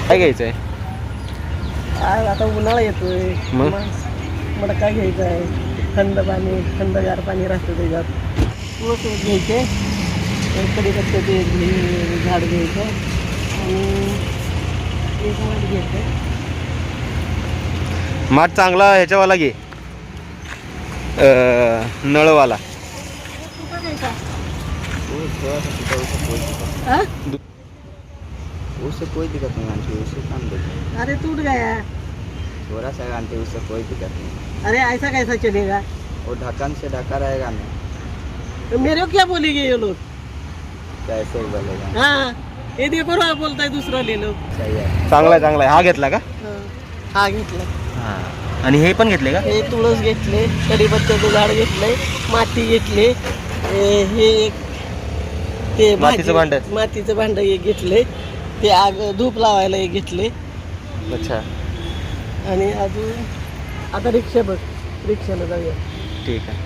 काय घ्यायचंय? आज आता उन्हाळा येतोय, मग? मडका घ्यायचा आहे, थंड पाणी, थंडगार पाणी राहतं त्याच्यात. तुळस घ्यायचे, कडीपत्त्याचे एक झाड घ्यायचं आणि एक माठ घ्यायचं. माठ चांगला ह्याच्यावाला घे, नळवाला. उससे कोई दिक्कत नहीं आंटी, उससे काम देते। अरे टूट गया। थोड़ा सा आंटी, उससे कोई दिक्कत नहीं। अरे ऐसा कैसा चलेगा? वो ढक्कन से ढका रहेगा ना। तो मेरे को क्या बोलेंगे ये लोग? कैसे बोलेगा? हाँ, ये देखो ना बोलता है दूसरा ले लो. सही है। चांगला आहे, चांगला आहे. हा घेतला का? हा घेतला. हा. आणि हे पण घेतले का? हे तुळस घेतले, कडीपत्त्याचं झाड घेतलंय, माती घेतले, हे एक ते मातीचं भांड. मातीचं भांड एक घेतले, ते आग धूप लावायला एक घेतले. अच्छा, आणि अजून आता रिक्षा बघ, रिक्षाला जाऊया. ठीक आहे.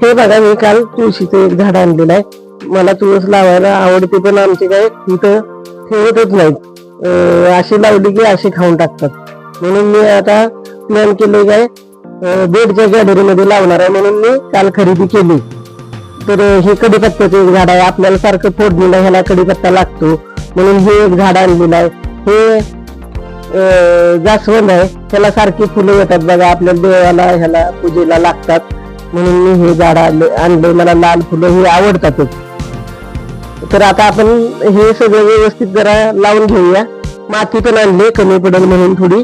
हे बघा, मी काल तुळशीचं एक झाड आणलेलं आहे. मला तुळस लावायला आवडते, पण आमचे काय इथं ठेवतच नाहीत. अशी लावली की अशी खाऊन टाकतात. म्हणून मी आता प्लॅन केले काय, बेडच्या गॅलरीमध्ये लावणार आहे. म्हणून मी काल खरेदी केली. तर हे कडीपत्त्याचं एक झाड आहे. आपल्याला सारखं फोडणीला ह्याला कडीपत्ता लागतो, म्हणून हे एक झाड आणलेलं आहे. हे जास्वंद आहे, त्याला सारखी फुलं येतात बघा, आपल्या देवाला ह्याला पूजेला लागतात. म्हणून मी हे झाड आणले. मला लाल फुलं हे आवडतातच. तर आता आपण हे सगळं व्यवस्थित जरा लावून घेऊया. माती पण आणली, कमी पडेल म्हणून थोडी.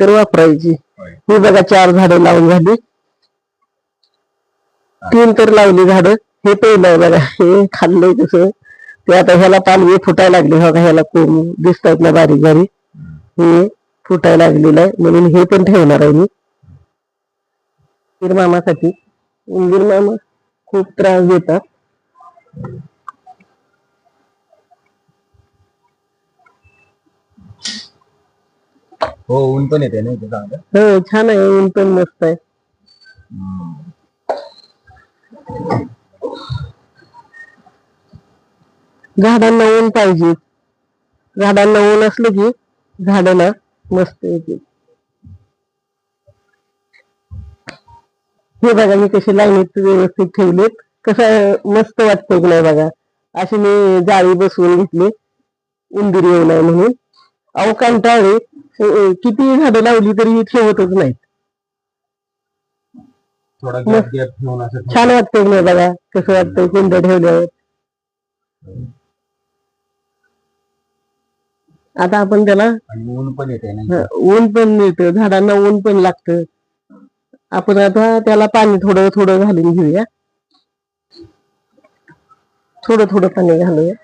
तर वापरायची. ही बघा 4 झाडं लावून झाली. 3 तर लावली झाडं. हे पहिलं आहे बघा, हे खाल्लंय तसं. ते आता ह्याला पालवी फुटायला लागली. बघा, ह्याला कोंब दिसतात ना बारीक बारीक, हे फुटायला लागलेलं आहे. म्हणून हे पण ठेवणार आहे मी उंदीर मामासाठी. उंदीर मामा खूप त्रास देतात. हो, ऊन पण येते ना इथे चांगलं. हो, छान आहे, ऊन पण मस्त आहे. झाडांना ऊन पाहिजे. झाडांना ऊन असलं की झाडाला मस्त येते. हे बघा, मी कशी लाईनीत व्यवस्थित ठेवलेत. कसं मस्त वाटतंय की नाही बघा. अशी मी जाळी बसवून घेतली, उंदीर येऊ नये म्हणून. अहो कंटाळले, किती झाडं लावली तरी ठेवतच नाही. छान वाटतंय नाही बघा, कसं वाटतंय कुंड ठेवल्यावर. आता आपण त्याला ऊन पण येते ना, ऊन पण मिळतं, झाडांना ऊन पण लागतं. आपण आता त्याला पाणी थोडं थोडं घालून घेऊया. थोडं थोडं पाणी घालूया.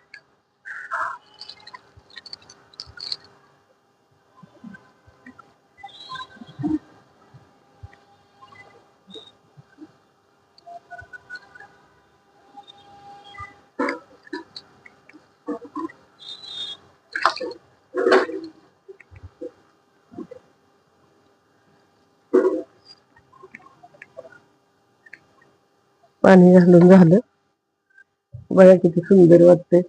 पाणी घालून झालं बघा, किती सुंदर वाटतंय.